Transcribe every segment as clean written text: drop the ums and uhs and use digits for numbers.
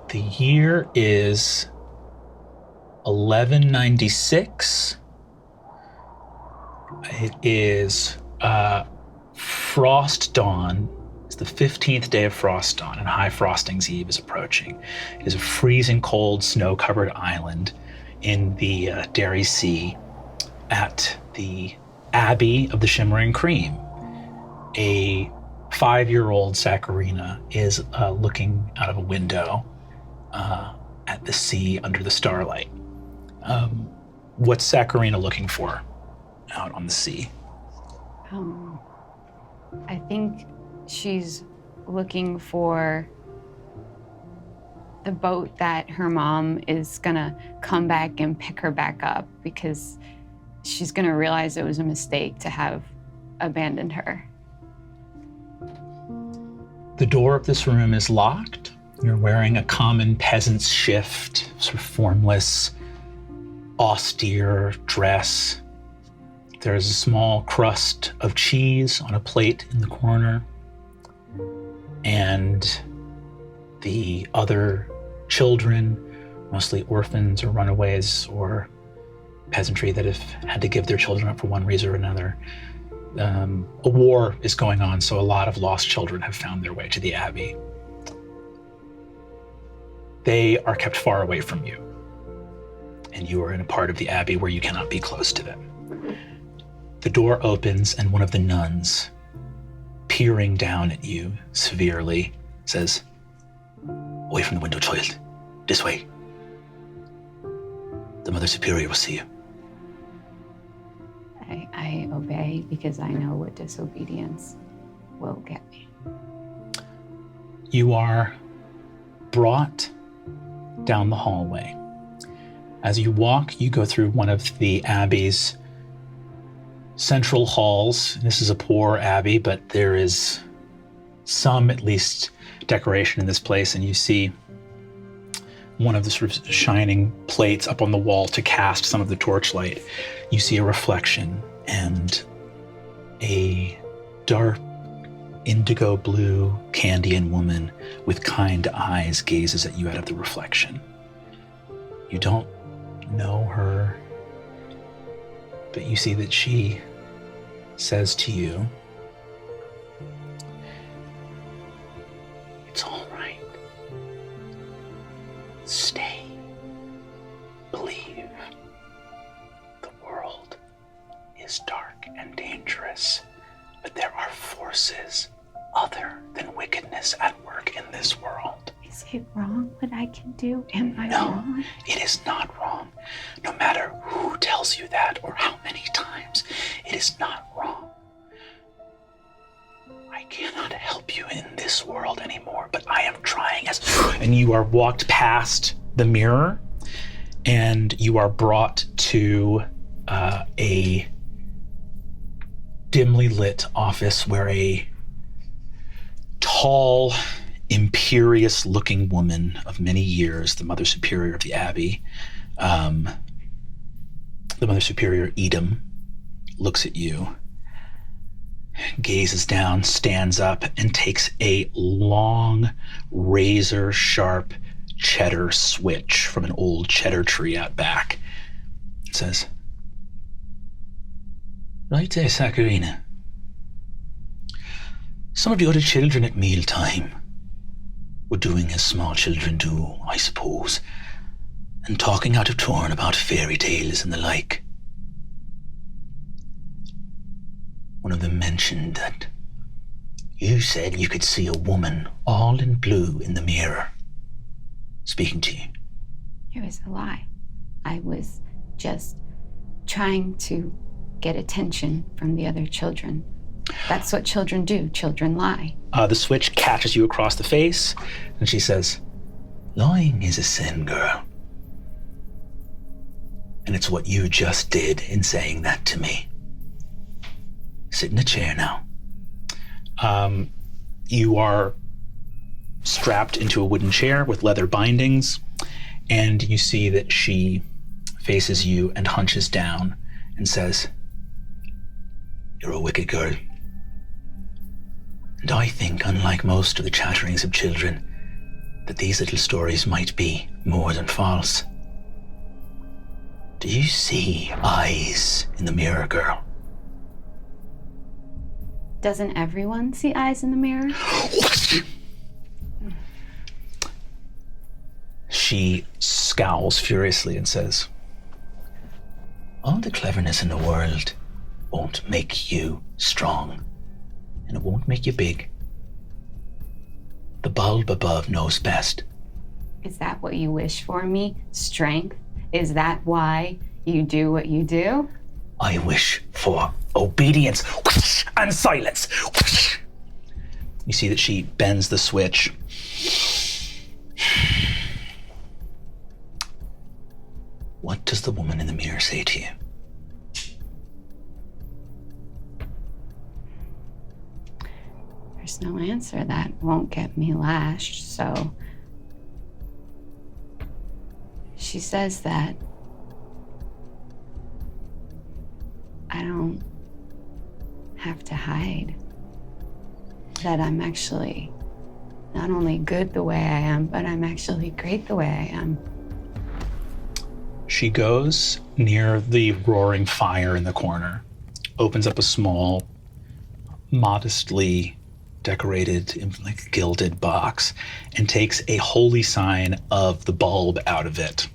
The year is 1196. It is Frost Dawn. It's the 15th day of Frost Dawn, and High Frosting's Eve is approaching. It is a freezing cold, snow-covered island in the Derry Sea at the Abbey of the Shimmering Cream. A 5-year-old Saccharina is looking out of a window at the sea under the starlight. What's Saccharina looking for out on the sea? I think she's looking for the boat that her mom is gonna come back and pick her back up, because she's gonna realize it was a mistake to have abandoned her. The door of this room is locked. You're wearing a common peasant's shift, sort of formless, austere dress. There's a small crust of cheese on a plate in the corner. And the other children, mostly orphans or runaways or peasantry that have had to give their children up for one reason or another. A war is going on, so a lot of lost children have found their way to the Abbey. They are kept far away from you, and you are in a part of the Abbey where you cannot be close to them. The door opens, and one of the nuns, peering down at you severely, says, "Away from the window, child. This way. The Mother Superior will see you." I obey, because I know what disobedience will get me. You are brought down the hallway. As you walk, you go through one of the Abbey's central halls. This is a poor Abbey, but there is some, at least, decoration in this place, and you see one of the sort of shining plates up on the wall to cast some of the torchlight. You see a reflection, and a dark indigo blue Candian woman with kind eyes gazes at you out of the reflection. You don't know her, but you see that she says to you, "It's all right. Stay. Believe. The world is dark and dangerous, but there are forces other than wickedness at work in this world." Is it wrong what I can do? Am I No, wrong? it is not wrong. No matter who tells you that or how many times, it is not wrong. I cannot help you in this world anymore, but I am trying as... And you are walked past the mirror, and you are brought to a dimly lit office where a tall, imperious-looking woman of many years, the Mother Superior of the Abbey, the Mother Superior Edom, looks at you, gazes down, stands up, and takes a long, razor-sharp cheddar switch from an old cheddar tree out back. It says, "Right there, Saccharina. Some of the other children at mealtime were doing as small children do, I suppose, and talking out of turn about fairy tales and the like. One of them mentioned that you said you could see a woman all in blue in the mirror, speaking to you." It was a lie. I was just trying to get attention from the other children. That's what children do. Children lie. The switch catches you across the face, and she says, "Lying is a sin, girl. And it's what you just did in saying that to me. Sit in a chair now." You are strapped into a wooden chair with leather bindings, and you see that she faces you and hunches down and says, "You're a wicked girl. And I think, unlike most of the chatterings of children, that these little stories might be more than false. Do you see eyes in the mirror, girl? Doesn't everyone see eyes in the mirror? She scowls furiously and says, all the cleverness in the world won't make you strong, and it won't make you big. The bulb above knows best. Is that what you wish for me? Strength? Is that why you do what you do? I wish for obedience and silence. You see that she bends the switch. What does the woman in the mirror say to you? There's no answer that won't get me lashed, so she says that I don't have to hide, that I'm actually not only good the way I am, but I'm actually great the way I am. She goes near the roaring fire in the corner, opens up a small, modestly decorated, like gilded box, and takes a holy sign of the bulb out of it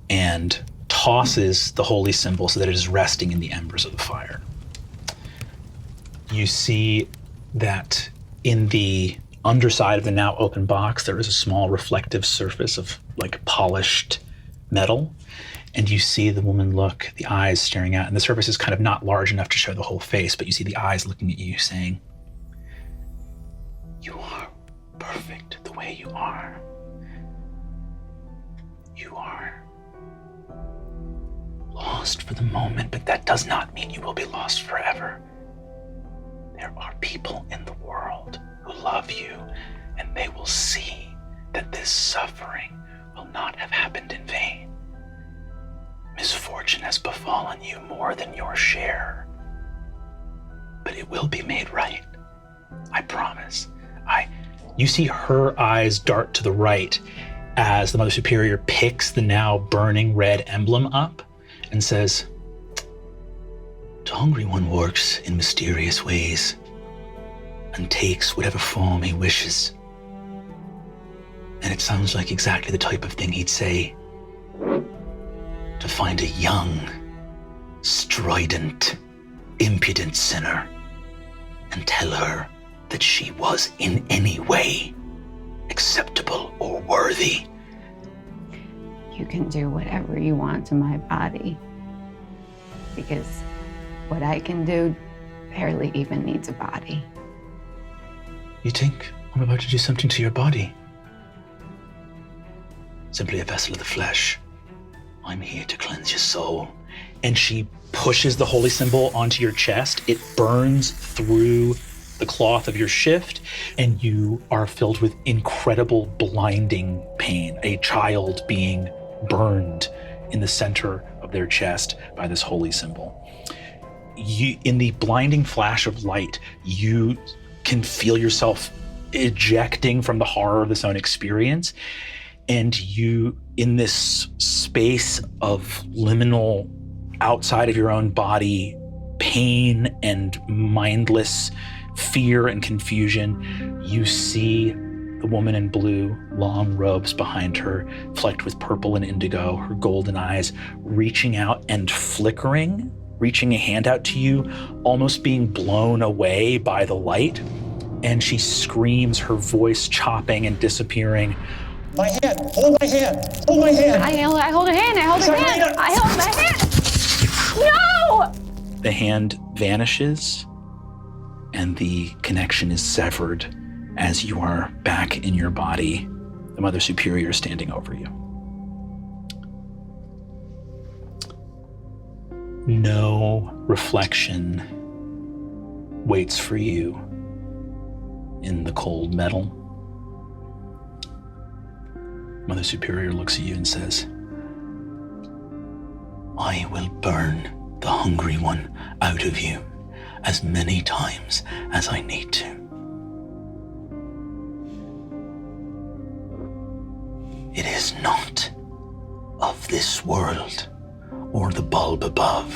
and tosses the holy symbol so that it is resting in the embers of the fire. You see that in the underside of the now open box, there is a small reflective surface of like polished metal. And you see the woman look, the eyes staring out, and the surface is kind of not large enough to show the whole face, but you see the eyes looking at you saying, you are perfect the way you are. You are lost for the moment, but that does not mean you will be lost forever. There are people in the world who love you, and they will see that this suffering will not have happened in vain. Misfortune has befallen you more than your share, but it will be made right. I promise. You see her eyes dart to the right as the Mother Superior picks the now burning red emblem up and says, the Hungry One works in mysterious ways and takes whatever form he wishes. And it sounds like exactly the type of thing he'd say to find a young, strident, impudent sinner and tell her that she was in any way acceptable or worthy. You can do whatever you want to my body, because what I can do barely even needs a body. You think I'm about to do something to your body? Simply a vessel of the flesh. I'm here to cleanse your soul. And she pushes the holy symbol onto your chest. It burns through the cloth of your shift, and you are filled with incredible blinding pain. A child being burned in the center of their chest by this holy symbol. In the blinding flash of light, you can feel yourself ejecting from the horror of this own experience. And you, in this space of liminal, outside of your own body, pain and mindless fear and confusion, you see the woman in blue, long robes behind her, flecked with purple and indigo, her golden eyes reaching out and flickering, reaching a hand out to you, almost being blown away by the light. And she screams, her voice chopping and disappearing. My hand, hold my hand, hold my hand. I hold a hand, I hold a hand, I hold my hand. No! The hand vanishes, and the connection is severed as you are back in your body, the Mother Superior standing over you. No reflection waits for you in the cold metal. Mother Superior looks at you and says, I will burn the Hungry One out of you as many times as I need to. It is not of this world or the bulb above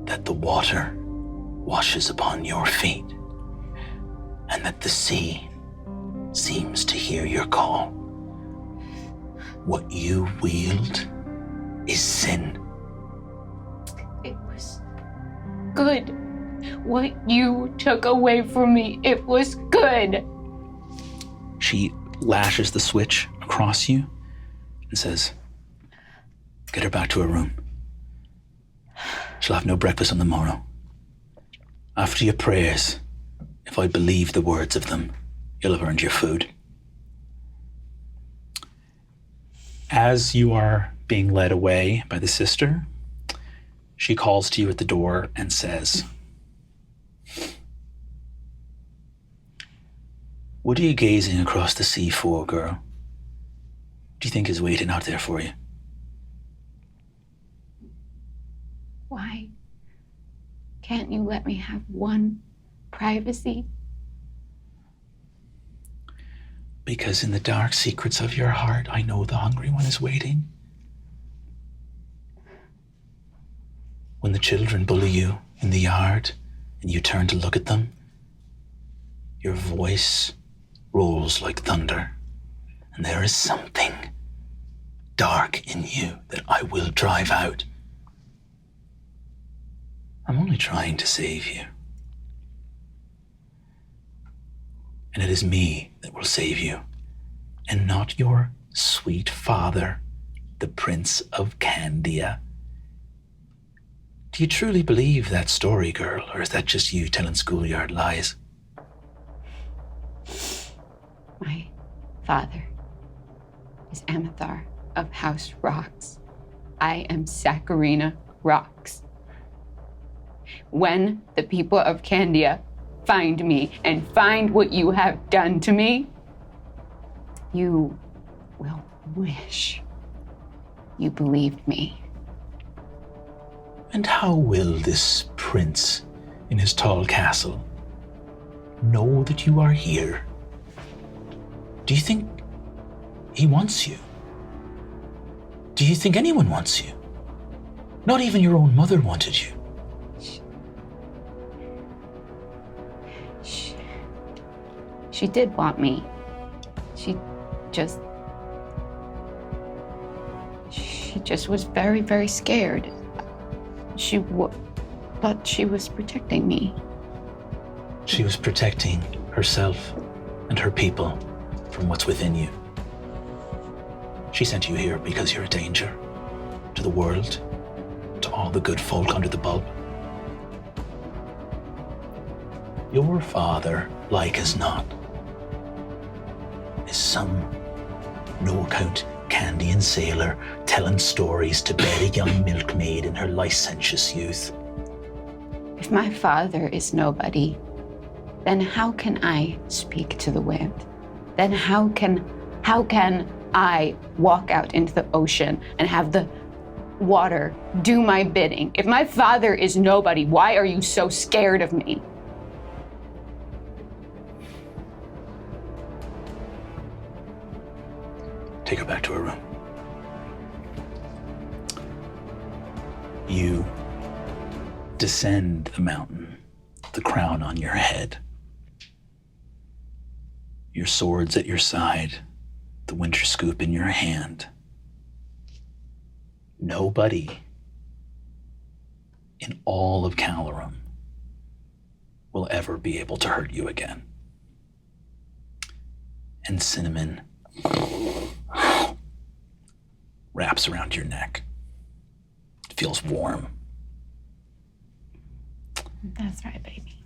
that the water washes upon your feet, and that the sea seems to hear your call. What you wield is sin. It was good. What you took away from me, it was good. She lashes the switch across you and says, "Get her back to her room. She'll have no breakfast on the morrow. After your prayers, if I believe the words of them, you'll have earned your food." As you are being led away by the sister, she calls to you at the door and says, "What are you gazing across the sea for, girl? Do you think is waiting out there for you?" Why can't you let me have one privacy? Because in the dark secrets of your heart, I know the hungry one is waiting. When the children bully you in the yard and you turn to look at them, your voice rolls like thunder, and there is something dark in you that I will drive out. I'm only trying to save you. And it is me that will save you, and not your sweet father, the Prince of Candia. Do you truly believe that story, girl, or is that just you telling schoolyard lies? My father is Amathar of House Rocks. I am Saccharina Rocks. When the people of Candia find me and find what you have done to me, you will wish you believed me. And how will this prince in his tall castle know that you are here? Do you think he wants you? Do you think anyone wants you? Not even your own mother wanted you. She did want me. She just was very, very scared. She thought she was protecting me. She was protecting herself and her people from what's within you. She sent you here because you're a danger to the world, to all the good folk under the bulb. Your father, like as not, is some no-account Candian sailor telling stories to bed a young milkmaid in her licentious youth. If my father is nobody, then how can I speak to the wind? Then how can I walk out into the ocean and have the water do my bidding? If my father is nobody, why are you so scared of me? Take her back to her room. You descend the mountain, the crown on your head, your swords at your side, the winter scoop in your hand. Nobody in all of Calorum will ever be able to hurt you again. And cinnamon wraps around your neck. It feels warm. That's right, baby.